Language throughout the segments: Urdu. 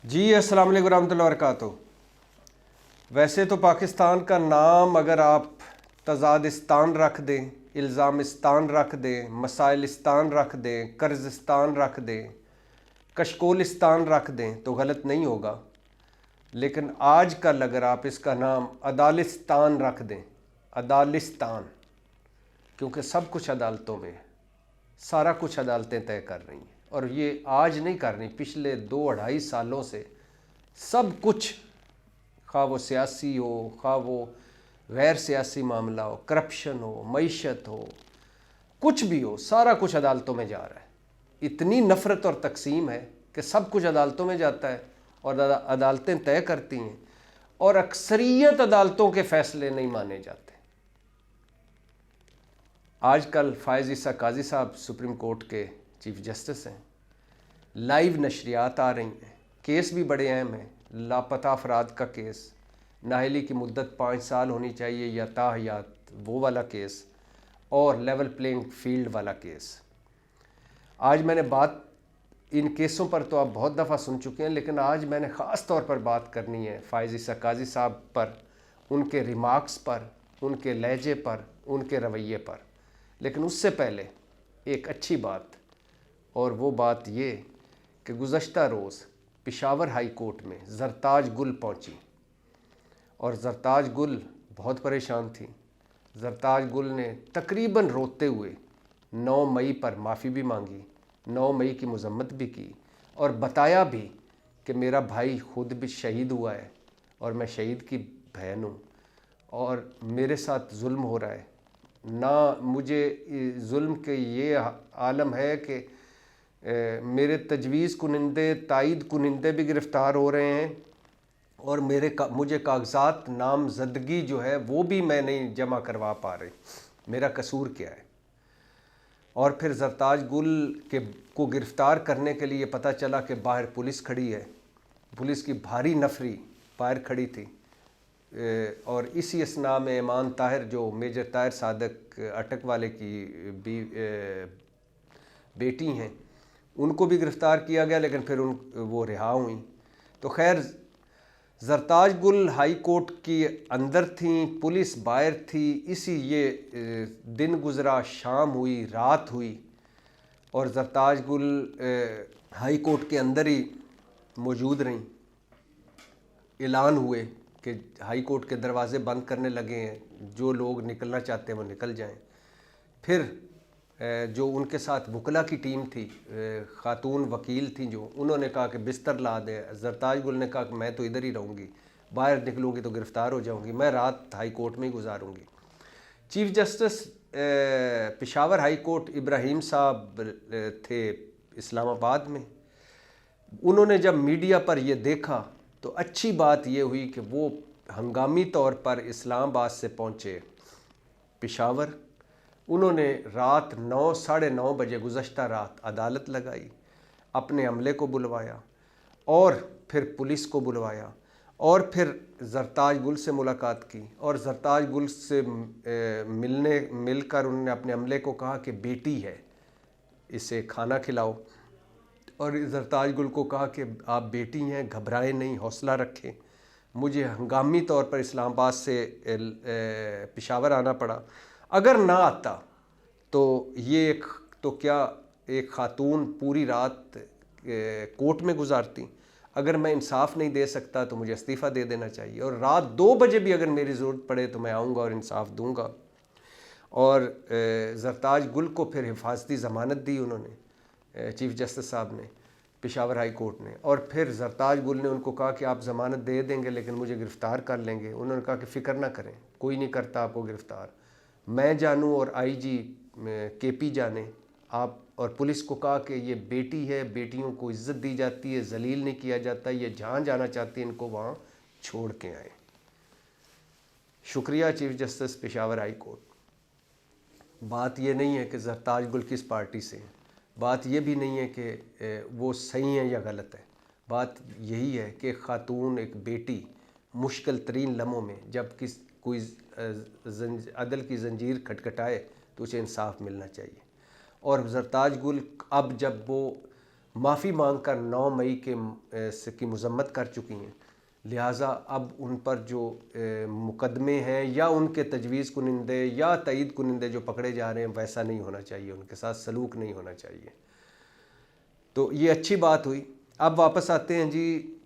جی السلام علیکم ورحمۃ اللہ وبرکاتہ۔ ویسے تو پاکستان کا نام اگر آپ تضادستان رکھ دیں، الزامستان رکھ دیں، مسائلستان رکھ دیں، قرضستان رکھ دیں، کشکولستان رکھ دیں تو غلط نہیں ہوگا، لیکن آج کل اگر آپ اس کا نام عدالستان رکھ دیں، عدالستان، کیونکہ سب کچھ عدالتوں میں ہے، سارا کچھ عدالتیں طے کر رہی ہیں، اور یہ آج نہیں کر رہی، پچھلے 2-2.5 سالوں سے سب کچھ، خواہ وہ سیاسی ہو، خواہ وہ غیر سیاسی معاملہ ہو، کرپشن ہو، معیشت ہو، کچھ بھی ہو، سارا کچھ عدالتوں میں جا رہا ہے۔ اتنی نفرت اور تقسیم ہے کہ سب کچھ عدالتوں میں جاتا ہے اور عدالتیں طے کرتی ہیں، اور اکثریت عدالتوں کے فیصلے نہیں مانے جاتے۔ آج کل فائز عیسیٰ قاضی صاحب سپریم کورٹ کے چیف جسٹس ہیں، لائیو نشریات آ رہی ہیں، کیس بھی بڑے اہم ہیں، لاپتہ افراد کا کیس، نااہلی کی مدت 5 سال ہونی چاہیے یا تاحیات، وہ والا کیس، اور لیول پلینگ فیلڈ والا کیس۔ آج میں نے بات ان کیسوں پر تو آپ بہت دفعہ سن چکے ہیں، لیکن آج میں نے خاص طور پر بات کرنی ہے فائز عیسیٰ قاضی صاحب پر، ان کے ریمارکس پر، ان کے لہجے پر، ان کے رویے پر۔ لیکن اس سے پہلے ایک اچھی بات، اور وہ بات یہ کہ گزشتہ روز پشاور ہائی کورٹ میں زرتاج گل پہنچی، اور زرتاج گل بہت پریشان تھی۔ زرتاج گل نے تقریباً روتے ہوئے 9 مئی پر معافی بھی مانگی، 9 مئی کی مذمت بھی کی، اور بتایا بھی کہ میرا بھائی خود بھی شہید ہوا ہے اور میں شہید کی بہن ہوں، اور میرے ساتھ ظلم ہو رہا ہے، نہ مجھے ظلم کے یہ عالم ہے کہ میرے تجویز کنندے، تائید کنندے بھی گرفتار ہو رہے ہیں، اور مجھے کاغذات نامزدگی جو ہے وہ بھی میں نہیں جمع کروا پا رہے، میرا قصور کیا ہے؟ اور پھر زرتاج گل کو گرفتار کرنے کے لیے پتہ چلا کہ باہر پولیس کھڑی ہے، پولیس کی بھاری نفری باہر کھڑی تھی، اور اسی اثناء میں ایمان طاہر جو میجر طاہر صادق اٹک والے کی بیٹی ہیں، ان کو بھی گرفتار کیا گیا، لیکن پھر وہ رہا ہوئیں۔ تو خیر، زرتاج گل ہائی کورٹ کی اندر تھیں، پولیس باہر تھی، یہ دن گزرا، شام ہوئی، رات ہوئی، اور زرتاج گل ہائی کورٹ کے اندر ہی موجود رہیں۔ اعلان ہوئے کہ ہائی کورٹ کے دروازے بند کرنے لگے ہیں، جو لوگ نکلنا چاہتے ہیں وہ نکل جائیں۔ پھر جو ان کے ساتھ وکلا کی ٹیم تھی، خاتون وکیل تھیں جو، انہوں نے کہا کہ بستر لا دیں۔ زرتاج گل نے کہا کہ میں تو ادھر ہی رہوں گی، باہر نکلوں گی تو گرفتار ہو جاؤں گی، میں رات ہائی کورٹ میں ہی گزاروں گی۔ Chief justice Peshawar high court Ibrahim صاحب تھے اسلام آباد میں، انہوں نے جب میڈیا پر یہ دیکھا تو اچھی بات یہ ہوئی کہ وہ ہنگامی طور پر اسلام آباد سے پہنچے پشاور۔ انہوں نے رات 9-9:30 بجے گزشتہ رات عدالت لگائی، اپنے عملے کو بلوایا، اور پھر پولیس کو بلوایا، اور پھر زرتاج گل سے ملاقات کی، اور زرتاج گل سے مل کر انہوں نے اپنے عملے کو کہا کہ بیٹی ہے، اسے کھانا کھلاؤ، اور زرتاج گل کو کہا کہ آپ بیٹی ہیں، گھبرائیں نہیں، حوصلہ رکھیں، مجھے ہنگامی طور پر اسلام آباد سے پشاور آنا پڑا، اگر نہ آتا تو یہ ایک خاتون پوری رات کورٹ میں گزارتی، اگر میں انصاف نہیں دے سکتا تو مجھے استعفیٰ دے دینا چاہیے، اور رات 2 بجے بھی اگر میری ضرورت پڑے تو میں آؤں گا اور انصاف دوں گا۔ اور زرتاج گل کو پھر حفاظتی ضمانت دی انہوں نے، چیف جسٹس صاحب نے، پشاور ہائی کورٹ نے، اور پھر زرتاج گل نے ان کو کہا کہ آپ ضمانت دے دیں گے لیکن مجھے گرفتار کر لیں گے۔ انہوں نے کہا کہ فکر نہ کریں، کوئی نہیں کرتا آپ کو گرفتار، میں جانوں اور آئی جی کے پی جانے، آپ، اور پولیس کو کہا کہ یہ بیٹی ہے، بیٹیوں کو عزت دی جاتی ہے، ذلیل نہیں کیا جاتا، یہ جہاں جانا چاہتی ہیں ان کو وہاں چھوڑ کے آئیں۔ شکریہ chief justice Peshawar high court. بات یہ نہیں ہے کہ زرتاج گل کس پارٹی سے ہیں، بات یہ بھی نہیں ہے کہ وہ صحیح ہیں یا غلط ہیں، بات یہی ہے کہ خاتون، ایک بیٹی، مشکل ترین لمحوں میں جب کوئی عدل کی زنجیر کھٹکھٹائے تو اسے انصاف ملنا چاہیے۔ اور زرتاج گل اب جب وہ معافی مانگ کر 9 مئی کی مذمت کر چکی ہیں، لہٰذا اب ان پر جو مقدمے ہیں یا ان کے تجویز کنندے یا تائید کنندے جو پکڑے جا رہے ہیں ویسا نہیں ہونا چاہیے، ان کے ساتھ سلوک نہیں ہونا چاہیے۔ تو یہ اچھی بات ہوئی۔ اب واپس آتے ہیں جی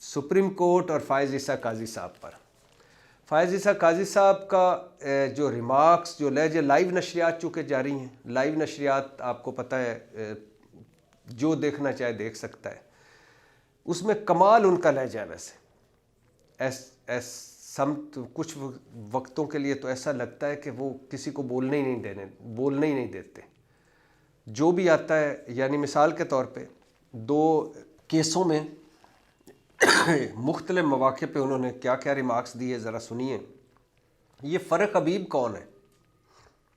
سپریم کورٹ اور فائز عیسیٰ قاضی صاحب پر۔ فائز عیسیٰ قاضی صاحب کا جو ریمارکس جو لائیو نشریات چونکہ جاری ہیں، لائیو نشریات آپ کو پتہ ہے جو دیکھنا چاہے دیکھ سکتا ہے، اس میں کمال ان کا لہجہ ہے ویسے سمت کچھ وقتوں کے لیے تو ایسا لگتا ہے کہ وہ کسی کو بولنے ہی نہیں دیتے، جو بھی آتا ہے۔ یعنی مثال کے طور پہ 2 کیسوں میں مختلف مواقع پہ انہوں نے کیا کیا ریمارکس دیے، ذرا سنیے۔ یہ فرق حبیب کون ہے؟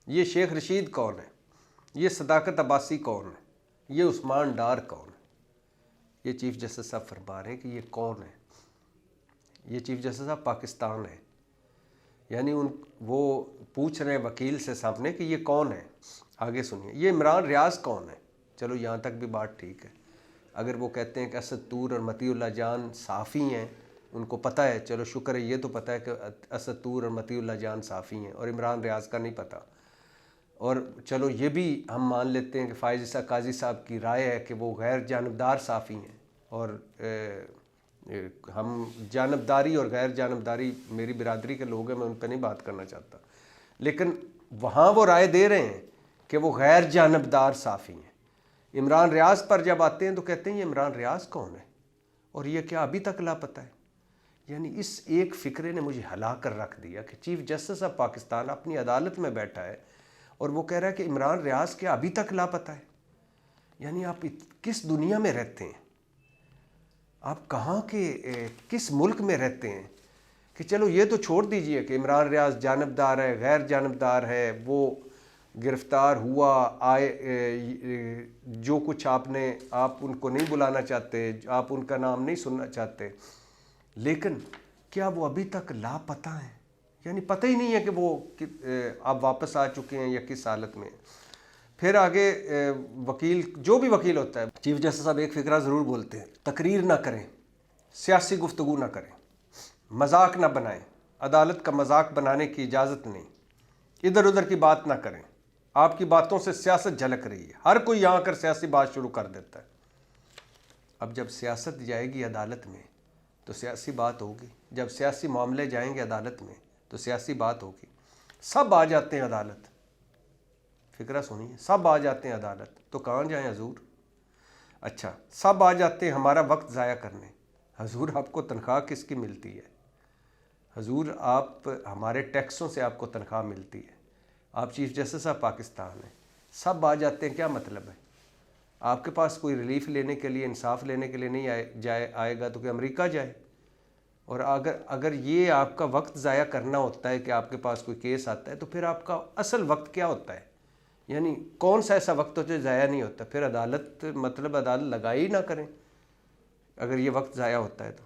یہ شیخ رشید کون ہے؟ یہ صداقت عباسی کون ہے؟ یہ عثمان ڈار کون ہے؟ یہ چیف جسٹس صاحب فرما رہے ہیں کہ یہ کون ہے؟ یہ چیف جسٹس صاحب پاکستان ہے، یعنی وہ پوچھ رہے ہیں وکیل سے سامنے کہ یہ کون ہے۔ آگے سنیے، یہ عمران ریاض کون ہے؟ چلو یہاں تک بھی بات ٹھیک ہے۔ اگر وہ کہتے ہیں کہ اسد طور اور مطیع اللہ جان صحافی ہیں، ان کو پتہ ہے، چلو شکر ہے، یہ تو پتہ ہے کہ اسد طور اور مطیع اللہ جان صحافی ہیں اور عمران ریاض کا نہیں پتہ، اور چلو یہ بھی ہم مان لیتے ہیں کہ فائز عیسیٰ قاضی صاحب کی رائے ہے کہ وہ غیر جانبدار صحافی ہیں، اور ہم جانبداری اور غیر جانبداری میری برادری کے لوگ ہیں، میں ان پہ نہیں بات کرنا چاہتا، لیکن وہاں وہ رائے دے رہے ہیں کہ وہ غیر جانبدار صحافی ہیں۔ عمران ریاض پر جب آتے ہیں تو کہتے ہیں یہ عمران ریاض کون ہے اور یہ کیا ابھی تک لاپتہ ہے؟ یعنی اس ایک فکرے نے مجھے ہلا کر رکھ دیا کہ چیف جسٹس آف پاکستان اپنی عدالت میں بیٹھا ہے اور وہ کہہ رہا ہے کہ عمران ریاض کیا ابھی تک لاپتہ ہے۔ یعنی آپ کس دنیا میں رہتے ہیں؟ آپ کہاں کے کس ملک میں رہتے ہیں کہ چلو یہ تو چھوڑ دیجئے کہ عمران ریاض جانبدار ہے، غیر جانبدار ہے، وہ گرفتار ہوا، جو کچھ آپ ان کو نہیں بلانا چاہتے، آپ ان کا نام نہیں سننا چاہتے، لیکن کیا وہ ابھی تک لاپتہ ہیں؟ یعنی پتہ ہی نہیں ہے کہ وہ اب واپس آ چکے ہیں یا کس حالت میں۔ پھر آگے وکیل، جو بھی وکیل ہوتا ہے، چیف جسٹس صاحب ایک فقرہ ضرور بولتے ہیں، تقریر نہ کریں، سیاسی گفتگو نہ کریں، مذاق نہ بنائیں، عدالت کا مذاق بنانے کی اجازت نہیں، ادھر ادھر کی بات نہ کریں، آپ کی باتوں سے سیاست جھلک رہی ہے، ہر کوئی یہاں کر سیاسی بات شروع کر دیتا ہے۔ اب جب سیاست جائے گی عدالت میں تو سیاسی بات ہوگی، جب سیاسی معاملے جائیں گے عدالت میں تو سیاسی بات ہوگی۔ سب آ جاتے ہیں عدالت، فکرہ سنیے، سب آ جاتے ہیں عدالت، تو کہاں جائیں حضور؟ اچھا، سب آ جاتے ہیں ہمارا وقت ضائع کرنے، حضور آپ کو تنخواہ کس کی ملتی ہے؟ حضور آپ ہمارے ٹیکسوں سے آپ کو تنخواہ ملتی ہے، آپ چیف جسٹس آف پاکستان ہیں، سب آ جاتے ہیں، کیا مطلب ہے؟ آپ کے پاس کوئی ریلیف لینے کے لیے، انصاف لینے کے لیے نہیں آئے گا تو کہ امریکہ جائے؟ اور اگر یہ آپ کا وقت ضائع کرنا ہوتا ہے کہ آپ کے پاس کوئی کیس آتا ہے تو پھر آپ کا اصل وقت کیا ہوتا ہے؟ یعنی کون سا ایسا وقت ہوتا ہے ضائع نہیں ہوتا؟ پھر عدالت لگائی نہ کریں اگر یہ وقت ضائع ہوتا ہے تو۔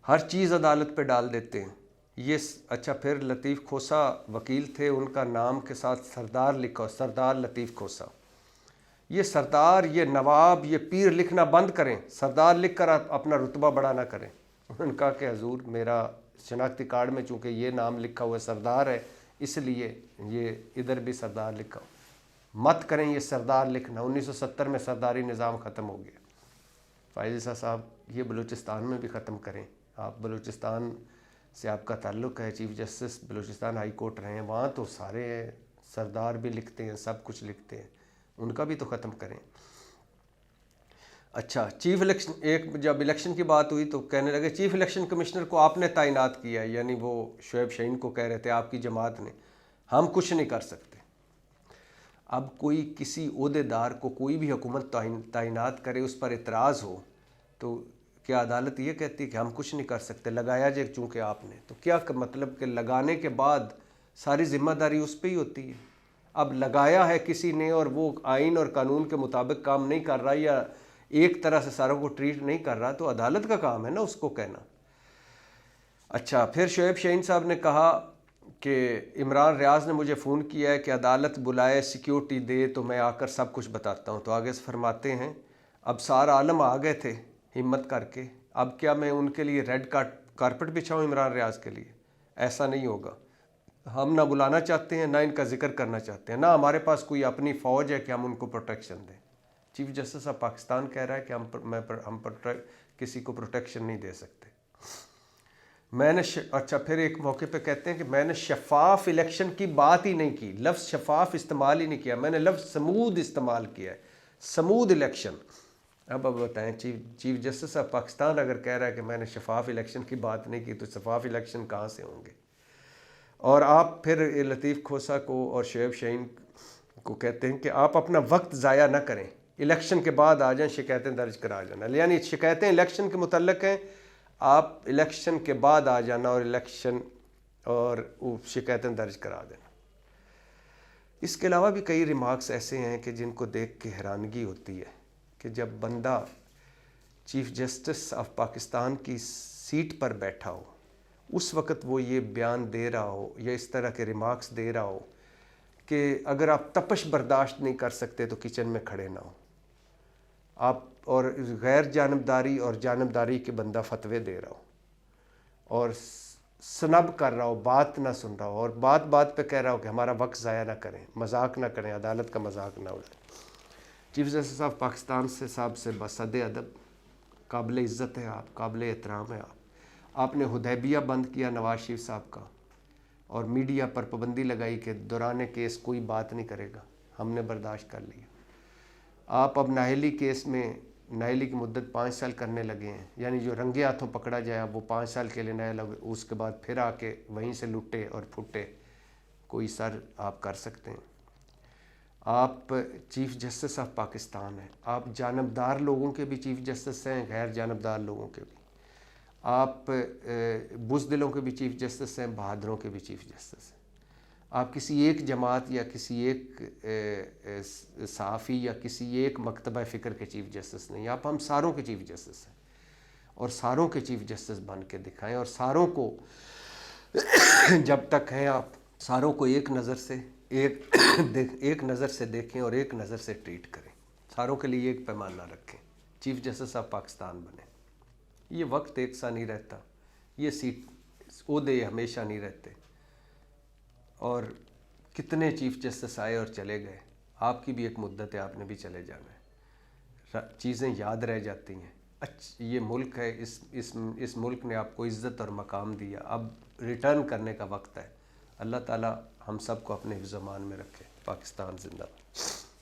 ہر چیز عدالت پہ ڈال دیتے ہیں یہ۔ اچھا، پھر لطیف کھوسا وکیل تھے، ان کا نام کے ساتھ سردار لکھا، سردار لطیف کھوسا۔ یہ سردار، یہ نواب، یہ پیر لکھنا بند کریں، سردار لکھ کر اپنا رتبہ بڑا نہ کریں۔ انہوں نے کہا کہ حضور میرا شناختی کارڈ میں چونکہ یہ نام لکھا ہوا ہے سردار ہے، اس لیے یہ ادھر بھی سردار لکھا ہو، مت کریں یہ سردار لکھنا۔ 1970 میں سرداری نظام ختم ہو گیا۔ فائز عیسیٰ صاحب یہ بلوچستان میں بھی ختم کریں، آپ بلوچستان سے آپ کا تعلق ہے، chief justice Balochistan high court رہے ہیں، وہاں تو سارے سردار بھی لکھتے ہیں، سب کچھ لکھتے ہیں، ان کا بھی تو ختم کریں۔ اچھا، چیف الیکشن، جب الیکشن کی بات ہوئی تو کہنے لگے چیف الیکشن کمشنر کو آپ نے تعینات کیا ہے، یعنی وہ شعیب شاہین کو کہہ رہے تھے آپ کی جماعت نے، ہم کچھ نہیں کر سکتے۔ اب کوئی کسی عہدیدار کو کوئی بھی حکومت تعینات کرے، اس پر اعتراض ہو تو کیا عدالت یہ کہتی کہ ہم کچھ نہیں کر سکتے، لگایا جائے چونکہ آپ نے؟ تو کیا مطلب کہ لگانے کے بعد ساری ذمہ داری اس پہ ہی ہوتی ہے؟ اب لگایا ہے کسی نے اور وہ آئین اور قانون کے مطابق کام نہیں کر رہا یا ایک طرح سے ساروں کو ٹریٹ نہیں کر رہا تو عدالت کا کام ہے نا اس کو کہنا۔ اچھا، پھر شعیب شاہین صاحب نے کہا کہ عمران ریاض نے مجھے فون کیا ہے کہ عدالت بلائے، سیکیورٹی دے تو میں آ کر سب کچھ بتاتا ہوں۔ تو آگے سے فرماتے ہیں اب سارا عالم آ گئے تھے ہمت کر کے، اب کیا میں ان کے لیے ریڈ کارپٹ بچھاؤں عمران ریاض کے لیے؟ ایسا نہیں ہوگا. ہم نہ بلانا چاہتے ہیں، نہ ان کا ذکر کرنا چاہتے ہیں، نہ ہمارے پاس کوئی اپنی فوج ہے کہ ہم ان کو پروٹیکشن دیں. چیف جسٹس آف پاکستان کہہ رہا ہے کہ ہم کسی کو پروٹیکشن نہیں دے سکتے. میں نے اچھا پھر ایک موقع پہ کہتے ہیں کہ میں نے شفاف الیکشن کی بات ہی نہیں کی، لفظ شفاف استعمال ہی نہیں کیا، میں نے لفظ سمود استعمال کیا ہے، سمود الیکشن. اب بتائیں چیف جسٹس آف پاکستان اگر کہہ رہا ہے کہ میں نے شفاف الیکشن کی بات نہیں کی تو شفاف الیکشن کہاں سے ہوں گے؟ اور آپ پھر لطیف کھوسا کو اور شعیب شاہین کو کہتے ہیں کہ آپ اپنا وقت ضائع نہ کریں، الیکشن کے بعد آ جائیں، شکایتیں درج کرا جانا. یعنی شکایتیں الیکشن کے متعلق ہیں، آپ الیکشن کے بعد آ جانا اور شکایتیں درج کرا دینا. اس کے علاوہ بھی کئی ریمارکس ایسے ہیں کہ جن کو دیکھ کے حیرانگی ہوتی ہے کہ جب بندہ چیف جسٹس آف پاکستان کی سیٹ پر بیٹھا ہو اس وقت وہ یہ بیان دے رہا ہو یا اس طرح کے ریمارکس دے رہا ہو کہ اگر آپ تپش برداشت نہیں کر سکتے تو کچن میں کھڑے نہ ہو آپ، اور غیر جانبداری اور جانبداری کے بندہ فتوے دے رہا ہو اور سنب کر رہا ہو، بات نہ سن رہا ہو اور بات بات پہ کہہ رہا ہو کہ ہمارا وقت ضائع نہ کریں، مذاق نہ کریں، عدالت کا مذاق نہ اڑائیں. چیف جسٹس آف پاکستان سے صاحب سے بصد ادب، قابل عزت ہے آپ، قابل احترام ہے آپ نے حدیبیہ بند کیا نواز شریف صاحب کا اور میڈیا پر پابندی لگائی کہ دوران کیس کوئی بات نہیں کرے گا، ہم نے برداشت کر لیا. آپ اب نااہلی کیس میں نااہلی کی مدت 5 سال کرنے لگے ہیں، یعنی جو رنگے ہاتھوں پکڑا جائے اب وہ 5 سال کے لیے نااہل، اس کے بعد پھر آ کے وہیں سے لٹے اور پھٹے کوئی سر آپ کر سکتے ہیں. آپ چیف جسٹس آف پاکستان ہیں، آپ جانبدار لوگوں کے بھی چیف جسٹس ہیں، غیر جانبدار لوگوں کے بھی. آپ بزدلوں کے بھی چیف جسٹس ہیں، بہادروں کے بھی چیف جسٹس ہیں. آپ کسی ایک جماعت یا کسی ایک صحافی یا کسی ایک مکتبہ فکر کے چیف جسٹس نہیں، آپ ہم ساروں کے چیف جسٹس ہیں اور ساروں کے چیف جسٹس بن کے دکھائیں اور ساروں کو جب تک ہیں آپ ساروں کو ایک نظر سے دیکھیں اور ایک نظر سے ٹریٹ کریں، ساروں کے لیے ایک پیمانہ رکھیں، چیف جسٹس آف پاکستان بنیں. یہ وقت ایک سا نہیں رہتا، یہ سیٹ عہدے ہمیشہ نہیں رہتے اور کتنے چیف جسٹس آئے اور چلے گئے. آپ کی بھی ایک مدت ہے، آپ نے بھی چلے جانا ہے، چیزیں یاد رہ جاتی ہیں. یہ ملک ہے، اس ملک نے آپ کو عزت اور مقام دیا، اب ریٹرن کرنے کا وقت ہے. اللہ تعالی ہم سب کو اپنے حفظ و امان میں رکھے. پاکستان زندہ باد.